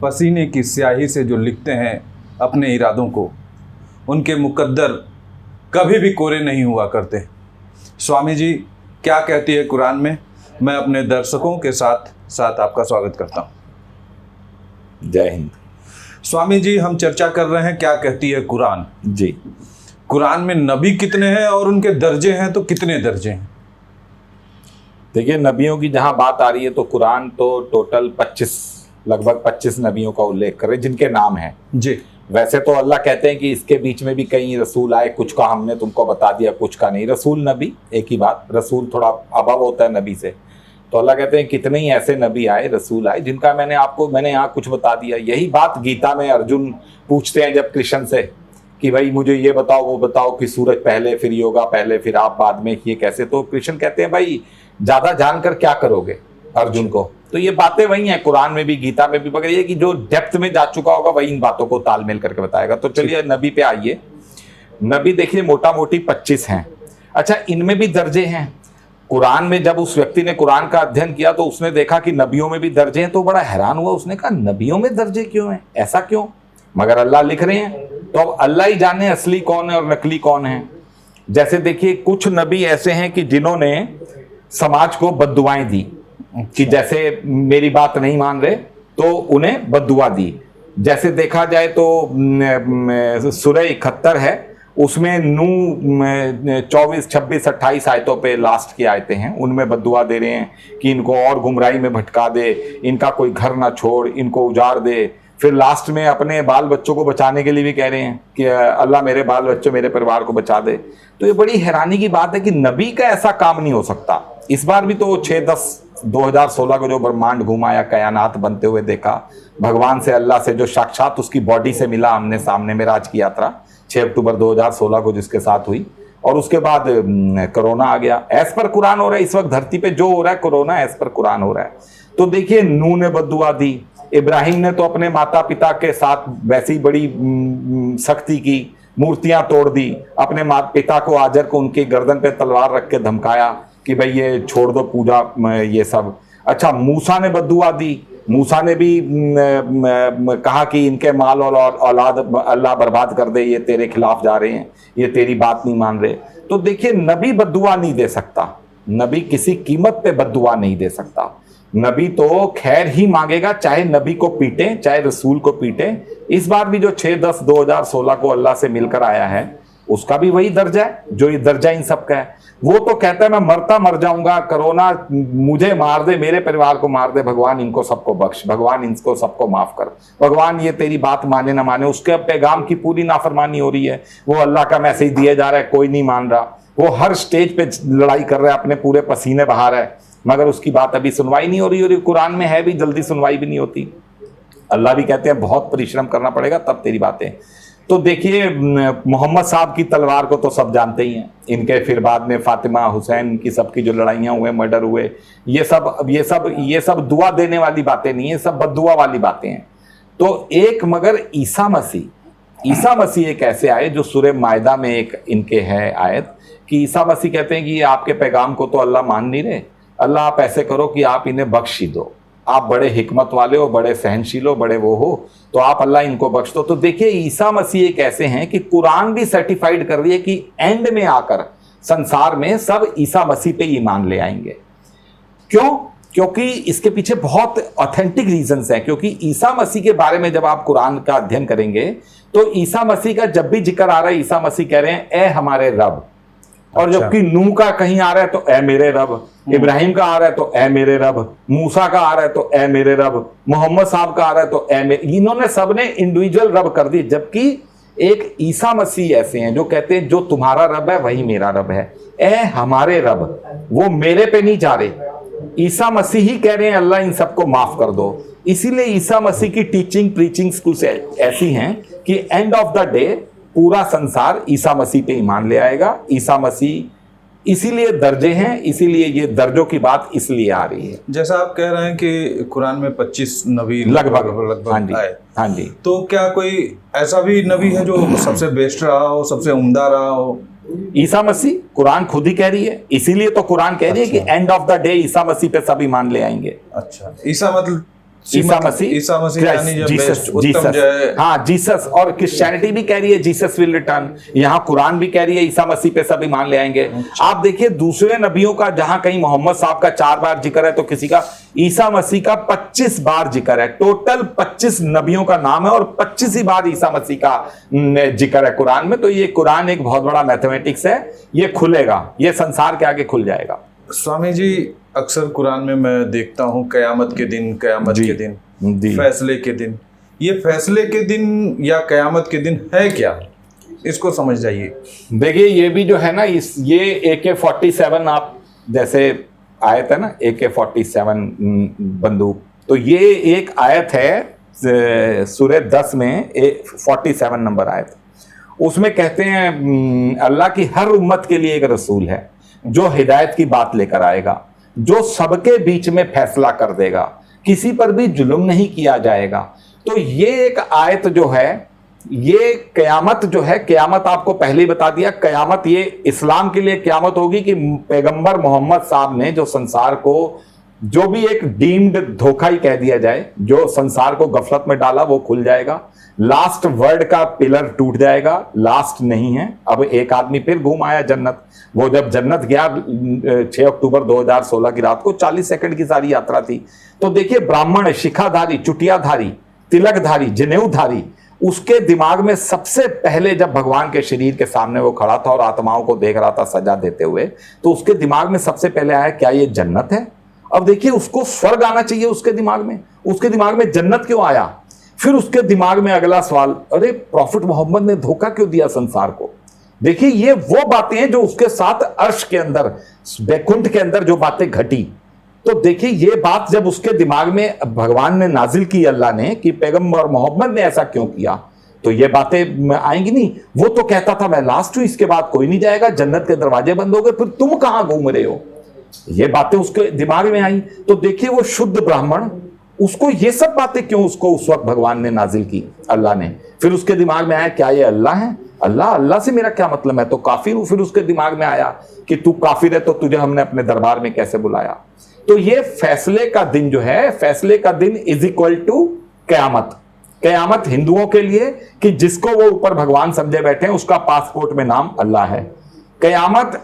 पसीने की स्याही से जो लिखते हैं अपने इरादों को, उनके मुकद्दर कभी भी कोरे नहीं हुआ करते। स्वामी जी क्या कहती है कुरान में, मैं अपने दर्शकों के साथ साथ आपका स्वागत करता हूँ। जय हिंद। स्वामी जी, हम चर्चा कर रहे हैं क्या कहती है कुरान। जी, कुरान में नबी कितने हैं और उनके दर्जे हैं तो कितने दर्जे हैं? देखिए, नबियों की जहाँ बात आ रही है तो कुरान तो टोटल 25 लगभग 25 नबियों का उल्लेख करे जिनके नाम हैं। जी। वैसे तो अल्लाह कहते हैं कि इसके बीच में भी कई रसूल आए, कुछ का हमने तुमको बता दिया, कुछ का नहीं। रसूल नबी एक ही बात, रसूल थोड़ा अभाव होता है नबी से। तो अल्लाह कहते हैं कितने ही ऐसे नबी आए, रसूल आए जिनका मैंने यहाँ कुछ बता दिया। यही बात गीता में अर्जुन पूछते हैं जब कृष्ण से कि भाई मुझे ये बताओ वो बताओ कि सूरज पहले फिर योगा पहले फिर आप बाद में, ये कैसे? तो कृष्ण कहते हैं भाई ज्यादा जानकर क्या करोगे अर्जुन को। तो ये बातें वही हैं कुरान में भी गीता में भी, मगर ये कि जो डेप्थ में जा चुका होगा वही इन बातों को तालमेल करके बताएगा। तो चलिए नबी पे आइए। नबी देखिए मोटा मोटी 25 हैं। अच्छा, इनमें भी दर्जे हैं। कुरान में जब उस व्यक्ति ने कुरान का अध्ययन किया तो उसने देखा कि नबियों में भी दर्जे हैं, तो बड़ा हैरान हुआ। उसने कहा नबियों में दर्जे क्यों हैं, ऐसा क्यों? मगर अल्लाह लिख रहे हैं, तो अब अल्लाह ही जाने असली कौन है और नकली कौन है। जैसे देखिए, कुछ नबी ऐसे हैं कि जिन्होंने समाज को बद्दुआएं दी कि जैसे मेरी बात नहीं मान रहे तो उन्हें बद्दुआ दी। जैसे देखा जाए तो सूरह 71 है, उसमें नू 24, 26, 28 आयतों पे लास्ट की आयतें हैं, उनमें बद्दुआ दे रहे हैं कि इनको और गुमराही में भटका दे, इनका कोई घर ना छोड़, इनको उजाड़ दे। फिर लास्ट में अपने बाल बच्चों को बचाने के लिए भी कह रहे हैं कि अल्लाह मेरे बाल बच्चों मेरे परिवार को बचा दे। तो ये बड़ी हैरानी की बात है कि नबी का ऐसा काम नहीं हो सकता। इस बार भी तो 6-10-2016 को जो ब्रह्मांड घुमाया, कायनात बनते हुए देखा, भगवान से अल्लाह से जो साक्षात उसकी बॉडी से मिला आमने सामने, मेराज की यात्रा 6 अक्टूबर 2016 को जिसके साथ हुई। और उसके बाद कोरोना आ गया। एज पर कुरान हो रहा है इस वक्त धरती पे जो हो रहा है, कोरोना एज पर कुरान हो रहा है। तो देखिए, नूह ने बद्दुआ दी, इब्राहिम ने तो अपने माता पिता के साथ वैसी बड़ी सख्ती की, मूर्तियां तोड़ दी, अपने माता पिता को आजर को उनके गर्दन पे तलवार रख के धमकाया कि भाई ये छोड़ दो पूजा ये सब। अच्छा, मूसा ने बद्दुआ दी, मूसा ने भी कहा कि इनके माल और औलाद अल्लाह बर्बाद कर दे, ये तेरे खिलाफ जा रहे हैं, ये तेरी बात नहीं मान रहे। तो देखिए, नबी बद्दुआ नहीं दे सकता, नबी किसी कीमत पे बद्दुआ नहीं दे सकता। नबी तो खैर ही मांगेगा, चाहे नबी को पीटे चाहे रसूल को पीटे। इस बार भी जो 6-10-2016 को अल्लाह से मिलकर आया है उसका भी वही दर्जा है जो ये दर्जा इन सब का है। वो तो कहता है मैं मरता मर जाऊंगा, कोरोना मुझे मार दे, मेरे परिवार को मार दे, भगवान इनको सबको बख्श, भगवान इनको सबको माफ कर, भगवान ये तेरी बात माने ना माने। उसके पैगाम की पूरी नाफरमानी हो रही है। वो अल्लाह का मैसेज दिया जा रहा है, कोई नहीं मान रहा। वो हर स्टेज पे लड़ाई कर रहा है, अपने पूरे पसीने बहा रहा है, मगर उसकी बात अभी सुनवाई नहीं हो रही। और कुरान में है भी, जल्दी सुनवाई भी नहीं होती। अल्लाह भी कहते हैं बहुत परिश्रम करना पड़ेगा तब तेरी बातें। तो देखिए, मोहम्मद साहब की तलवार को तो सब जानते ही हैं। इनके फिर बाद में फातिमा हुसैन की सबकी जो लड़ाइयाँ हुए, मर्डर हुए, ये सब दुआ देने वाली बातें नहीं है, सब बद्दुआ वाली बातें हैं। तो एक मगर ईसा मसीह एक ऐसे आए जो सूरह मायदा में एक इनके है आयत कि ईसा मसीह कहते हैं कि आपके पैगाम को तो अल्लाह मान नहीं रहे, अल्लाह आप ऐसे करो कि आप इन्हें बख्श ही दो, आप बड़े हिकमत वाले हो, बड़े सहनशील हो, बड़े वो हो, तो आप अल्लाह इनको बख्श दो। तो देखिए, ईसा मसीह एक ऐसे हैं कि कुरान भी सर्टिफाइड कर रही है कि एंड में आकर संसार में सब ईसा मसीह पे ईमान ले आएंगे। क्यों? क्योंकि इसके पीछे बहुत ऑथेंटिक रीजंस हैं। क्योंकि ईसा मसीह के बारे में जब आप कुरान का अध्ययन करेंगे तो ईसा मसीह का जब भी जिक्र आ रहा है, ईसा मसीह कह रहे हैं ए हमारे रब। और जबकि नूह का कहीं आ रहा है तो ए मेरे रब, इब्राहिम का आ रहा है तो ए मेरे रब, मूसा का आ रहा है तो ए मेरे रब, मोहम्मद साहब का आ रहा है तो ए मेरे। इन्होंने सबने इंडिविजुअल रब कर दी। जबकि एक ईसा मसीह ऐसे हैं जो कहते हैं जो तुम्हारा रब है वही मेरा रब है, ए हमारे रब। वो मेरे पे नहीं जा रहे, ईसा मसीह ही कह रहे हैं अल्लाह इन सबको माफ कर दो। इसीलिए ईसा मसीह की टीचिंग प्रीचिंग्स कुछ ऐसी हैं कि एंड ऑफ द डे पूरा संसार ईसा मसीह पे ईमान ले आएगा। ईसा मसीह इसीलिए दर्जे हैं, इसीलिए ये दर्जों की बात इसलिए आ रही है। जैसा आप कह रहे हैं कि कुरान में 25 नबी लगभग आए। हाँ जी। तो क्या कोई ऐसा भी नबी है जो सबसे बेस्ट रहा हो, सबसे उम्दा रहा हो? ईसा मसीह, कुरान खुद ही कह रही है, इसीलिए तो कुरान कह रही है कि end of the day Isa Masih पे सब ईमान ले आएंगे। अच्छा, ईसा मतलब ईसा मसीह यानी जब जीसस, उत्तम जीसस, जय। हाँ जीसस। और क्रिश्चियनिटी भी कह रही है जीसस विल रिटर्न, यहाँ कुरान भी कह रही है ईसा मसीह पे सब ईमान ले आएंगे। आप देखिए दूसरे नबियों का जहां कहीं मोहम्मद साहब का 4 बार जिक्र है तो किसी का ईसा मसीह का 25 बार जिक्र है। टोटल 25 नबियों का नाम है और 25 ही बार ईसा मसीह का जिक्र है कुरान में। तो ये कुरान एक बहुत बड़ा मैथमेटिक्स है, ये खुलेगा, ये संसार के आगे खुल जाएगा। स्वामी जी, अक्सर कुरान में मैं देखता हूँ कयामत के दिन, कयामत के दिन, फैसले के दिन। ये फैसले के दिन या कयामत के दिन है क्या, इसको समझ जाइए। देखिए ये भी जो है ना, ये AK-47 आप जैसे आयत है ना, AK-47 बंदूक, तो ये एक आयत है सूरह 10 में 47 नंबर आयत। उसमें कहते हैं अल्लाह की हर उम्मत के लिए एक रसूल है जो हिदायत की बात लेकर आएगा, जो सबके बीच में फैसला कर देगा, किसी पर भी जुल्म नहीं किया जाएगा। तो ये एक आयत जो है, ये कयामत जो है, कयामत आपको पहले ही बता दिया, कयामत ये इस्लाम के लिए कयामत होगी कि पैगंबर मोहम्मद साहब ने जो संसार को, जो भी एक डीम्ड धोखा ही कह दिया जाए, जो संसार को गफलत में डाला वो खुल जाएगा। लास्ट वर्ड का पिलर टूट जाएगा, लास्ट नहीं है। अब एक आदमी फिर घूम आया जन्नत। वो जब जन्नत गया 6 अक्टूबर 2016 की रात को, 40 सेकंड की सारी यात्रा थी। तो देखिए ब्राह्मण, शिखाधारी, चुटियाधारी, तिलकधारी, जनेऊधारी, उसके दिमाग में सबसे पहले जब भगवान के शरीर के सामने वो खड़ा था और आत्माओं को देख रहा था सजा देते हुए, तो उसके दिमाग में सबसे पहले आया क्या ये जन्नत है। अब देखिए उसको स्वर्ग आना चाहिए उसके दिमाग में, उसके दिमाग में जन्नत क्यों आया। फिर उसके दिमाग में अगला सवाल, अरे प्रॉफिट मोहम्मद ने धोखा क्यों दिया संसार को। देखिए ये वो बातें हैं जो उसके साथ अर्श के अंदर, बैकुंठ के अंदर जो बातें घटी। तो देखिए ये बात जब उसके दिमाग में भगवान ने नाजिल की, अल्लाह ने, कि पैगंबर मोहम्मद ने ऐसा क्यों किया, तो ये बातें आएंगी नहीं। वो तो कहता था मैं लास्ट हूं, इसके बाद कोई नहीं जाएगा, जन्नत के दरवाजे बंद हो गए, फिर तुम कहां घूम रहे हो। ये बातें उसके दिमाग में आई। तो देखिए वो शुद्ध ब्राह्मण, उसको ये सब बातें क्यों उसको उस वक्त भगवान ने नाजिल की, अल्लाह ने। फिर उसके दिमाग में आया क्या ये अल्लाह है, अल्लाह से मेरा क्या मतलब, मैं तो काफिर हूं। फिर उसके दिमाग में आया कि तू काफिर है तो तुझे हमने अपने दरबार में कैसे बुलाया। तो ये फैसले का दिन जो है, फैसले का दिन इज इक्वल टू कयामत। कयामत हिंदुओं के लिए कि जिसको वो ऊपर भगवान समझे बैठे हैं, उसका पासपोर्ट में नाम अल्लाह है। कयामत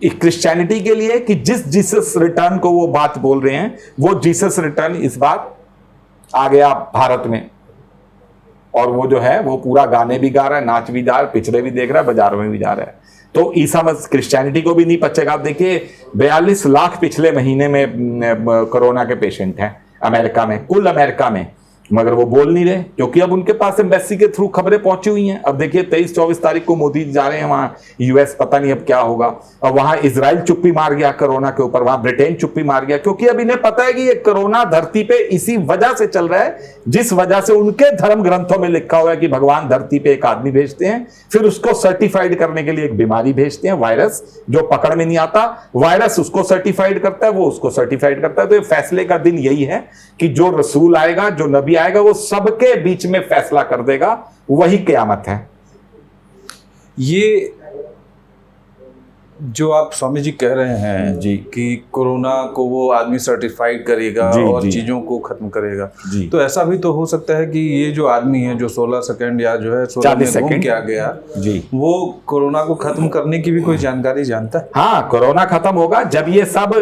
क्रिश्चियनिटी के लिए कि जिस जीसस रिटर्न को वो बात बोल रहे हैं, वो जीसस रिटर्न इस बार आ गया भारत में। और वो जो है वो पूरा गाने भी गा रहा है, नाच भी जा रहा है, पिछड़े भी देख रहा है, बाजार में भी जा रहा है। तो ईसा मसीह क्रिश्चियनिटी को भी नहीं पचेगा। आप देखिए 42 लाख पिछले महीने में कोरोना के पेशेंट हैं अमेरिका में, कुल अमेरिका में, मगर वो बोल नहीं रहे क्योंकि अब उनके पास एम्बेसी के थ्रू खबरें पहुंची हुई हैं। अब देखिए 23-24 तारीख को मोदी जा रहे हैं वहां यूएस, पता नहीं अब क्या होगा। अब वहां इजराइल चुप्पी मार गया कोरोना के ऊपर, वहां ब्रिटेन चुप्पी मार गया, क्योंकि अब इन्हें पता है कि ये कोरोना धरती पे इसी वजह से चल रहा है जिस वजह से उनके धर्म ग्रंथों में लिखा हुआ है कि भगवान धरती पे एक आदमी भेजते हैं, फिर उसको सर्टिफाइड करने के लिए एक बीमारी भेजते हैं, वायरस जो पकड़ में नहीं आता, वायरस उसको सर्टिफाइड करता है, वो उसको सर्टिफाइड करता है। तो ये फैसले का दिन यही है कि जो रसूल आएगा, जो नबी आएगा, वो सबके बीच में फैसला कर देगा, वही क़यामत है। ये जो आप स्वामी जी कह रहे हैं जी कि कोरोना को वो आदमी सर्टिफाइड करेगा और चीज़ों को ख़त्म करेगा, तो ऐसा भी तो हो सकता है कि ये जो आदमी है जो 16 सेकंड या जो है 16 सेकंड के आ गया जी, वो कोरोना को ख़त्म करने की भी कोई जानकारी जानता है। हाँ, कोरोना खत्म होगा जब ये सब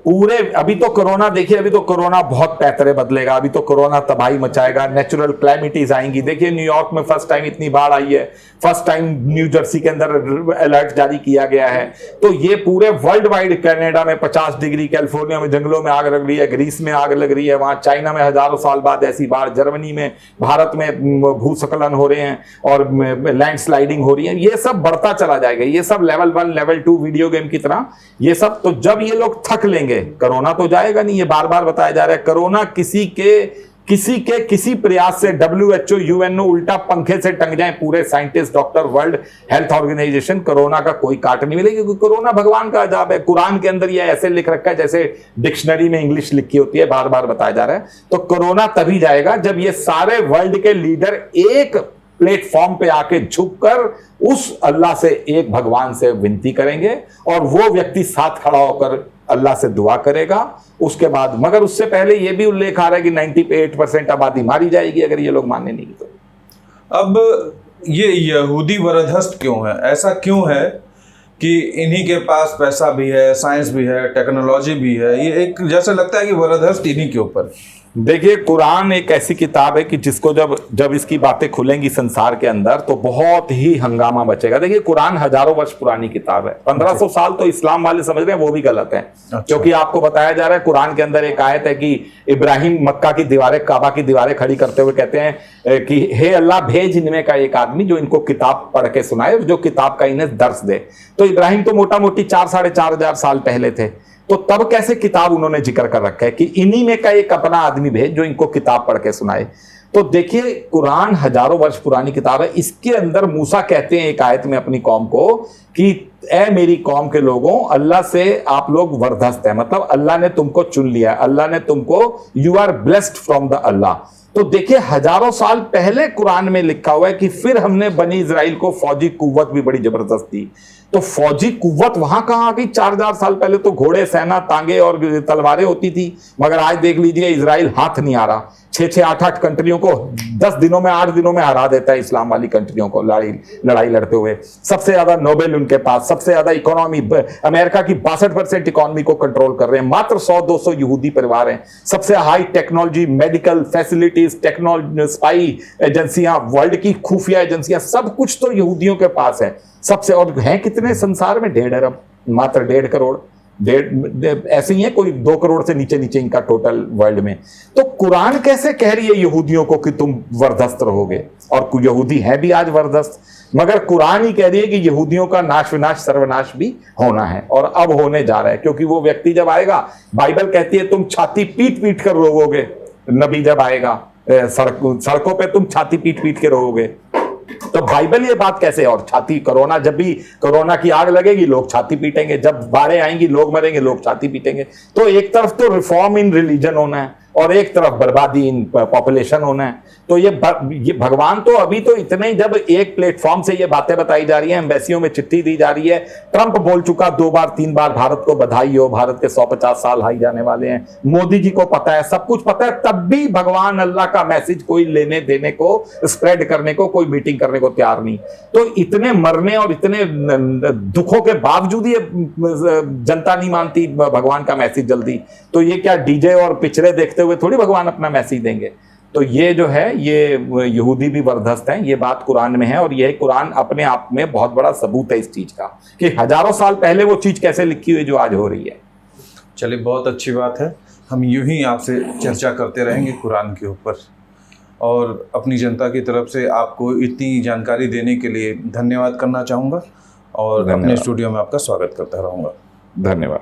पूरे, अभी तो कोरोना देखिए, अभी तो कोरोना बहुत पैतरे बदलेगा, अभी तो कोरोना तबाही मचाएगा, नेचुरल क्लैमिटीज आएंगी। देखिए न्यूयॉर्क में फर्स्ट टाइम इतनी बाढ़ आई है, फर्स्ट टाइम न्यू जर्सी के अंदर अलर्ट जारी किया गया है। तो ये पूरे वर्ल्ड वाइड, कनाडा में 50 डिग्री, कैलिफोर्निया में जंगलों में आग लग रही है, ग्रीस में आग लग रही है, वहां चाइना में हजारों साल बाद ऐसी बाढ़, जर्मनी में, भारत में भूस्खलन हो रहे हैं और लैंडस्लाइडिंग हो रही है। ये सब बढ़ता चला जाएगा, ये sub level 1 level 2 video game की तरह ये सब। तो जब ये लोग थक लेंगे, कोरोना तो जाएगा नहीं, ये बार बार बताया जा रहा है, कोरोना किसी प्रयास से WHO UNO उल्टा पंखे से टंग जाए पूरे scientist, doctor, world health organization, corona का कोई काट नहीं मिलेगा, क्योंकि कोरोना भगवान का अजाब है। कुरान के अंदर ये ऐसे लिख रखा है जैसे डिक्शनरी में इंग्लिश लिखी होती है, बार बार बताया जा रहा है। तो कोरोना तभी जाएगा जब ये सारे वर्ल्ड के लीडर एक प्लेटफॉर्म पे आके झुककर उस अल्लाह से, एक भगवान से विनती करेंगे और वो व्यक्ति साथ खड़ा होकर अल्लाह से दुआ करेगा। उसके बाद, मगर उससे पहले ये भी उल्लेख आ रहा है कि 98% आबादी मारी जाएगी अगर ये लोग माने नहीं तो। अब ये यहूदी वरदहस्त क्यों है? ऐसा क्यों है कि इन्हीं के पास पैसा भी है, साइंस भी है, टेक्नोलॉजी भी है? ये एक जैसे लगता है कि वरदहस्त इन्हीं के ऊपर। देखिए, कुरान एक ऐसी किताब है कि जिसको जब इसकी बातें खुलेंगी संसार के अंदर तो बहुत ही हंगामा बचेगा। देखिए, कुरान हजारों वर्ष पुरानी किताब है। 1500 साल तो इस्लाम वाले समझ रहे हैं, वो भी गलत है। क्योंकि आपको बताया जा रहा है कुरान के अंदर एक आयत है कि इब्राहिम मक्का की दीवारें, काबा की दीवारें खड़ी करते हुए कहते हैं कि हे अल्लाह, भेज इनमें का एक आदमी जो इनको किताब पढ़ के सुनाए, जो किताब का इन्हें दर्स दे। तो इब्राहिम तो मोटा मोटी 4-4.5 साल पहले थे, तो तब कैसे किताब उन्होंने जिक्र कर रखा है कि इन्हीं में का एक अपना आदमी भेज जो इनको किताब पढ़ के सुनाए। तो देखिए, कुरान हजारों वर्ष पुरानी किताब है। इसके अंदर मूसा कहते हैं एक आयत में अपनी कौम को कि ए मेरी कौम के लोगों, अल्लाह से आप लोग वरदस्त है, मतलब अल्लाह ने तुमको चुन लिया, अल्लाह ने तुमको, you are blessed from the Allah. तो देखिए, हजारों साल पहले कुरान में लिखा हुआ है कि फिर हमने बनी इजराइल को फौजी कुव्वत भी बड़ी जबरदस्त दी। तो फौजी कुव्वत वहां कहां आ गई? 4000 साल पहले तो घोड़े, सेना, तांगे और तलवारें होती थी, मगर आज देख लीजिए इजराइल हाथ नहीं आ रहा। 6-6, 8-8 कंट्रियों को 10 दिनों में, 8 दिनों में हरा देता है इस्लाम वाली कंट्रियों को लड़ाई लड़ते हुए। सबसे ज्यादा नोबेल उनके पास, सबसे ज्यादा इकोनॉमी, अमेरिका की 62% इकोनॉमी को कंट्रोल कर रहे हैं। मात्र 100-200 यहूदी परिवार हैं। सबसे high technology, medical facilities, technology, spy एजेंसियां, वर्ल्ड की खुफिया एजेंसियां, सब कुछ तो यहूदियों के पास है सबसे। और हैं कितने संसार में? 1.5 अरब, मात्र 1.5 करोड़, ऐसे ही है, कोई 2 करोड़ से नीचे नीचे इनका टोटल वर्ल्ड में। तो कुरान कैसे कह रही है यहूदियों को कि तुम वरदस्त रहोगे? और यहूदी है भी आज वरदस्त, मगर कुरान ही कह रही है कि यहूदियों का नाश विनाश सर्वनाश भी होना है और अब होने जा रहा है। क्योंकि वो व्यक्ति जब आएगा, बाइबल कहती है तुम छाती पीट पीट कर रोओगे। नबी जब आएगा सड़कों पे तुम छाती पीट पीट के रोओगे। तो बाइबल ये बात कैसे? और छाती, कोरोना, जब भी कोरोना की आग लगेगी लोग छाती पीटेंगे, जब बाढ़ें आएंगी लोग मरेंगे, लोग छाती पीटेंगे। तो एक तरफ तो रिफॉर्म इन रिलीजन होना है और एक तरफ बर्बादी इन पॉपुलेशन होना है। तो ये भगवान तो अभी तो इतने ही, जब एक प्लेटफॉर्म से ये बातें बताई जा रही है, एम्बेसियों में चिट्ठी दी जा रही है, ट्रंप बोल चुका 2 बार 3 बार भारत को बधाई हो, भारत के 150 साल हाई जाने वाले हैं, मोदी जी को पता है, सब कुछ पता है, तब भी भगवान अल्लाह का मैसेज कोई लेने देने को, स्प्रेड करने को, कोई मीटिंग करने को तैयार नहीं। तो इतने मरने और इतने दुखों के बावजूद ये जनता नहीं मानती भगवान का मैसेज जल्दी। तो ये क्या डीजे और पिक्चरें देखते हुए थोड़ी भगवान अपना मैसेज देंगे? तो ये जो है, ये यहूदी भी वरदस्त हैं, ये बात कुरान में है। और ये कुरान अपने आप में बहुत बड़ा सबूत है इस चीज का कि हजारों साल पहले वो चीज कैसे लिखी हुई जो आज हो रही है। चलिए, बहुत अच्छी बात है। हम यूं ही आपसे चर्चा करते रहेंगे कुरान के ऊपर। और अपनी जनता की तरफ से आपको इतनी जानकारी देने के लिए धन्यवाद करना चाहूँगा और अपने स्टूडियो में आपका स्वागत करता रहूँगा। धन्यवाद।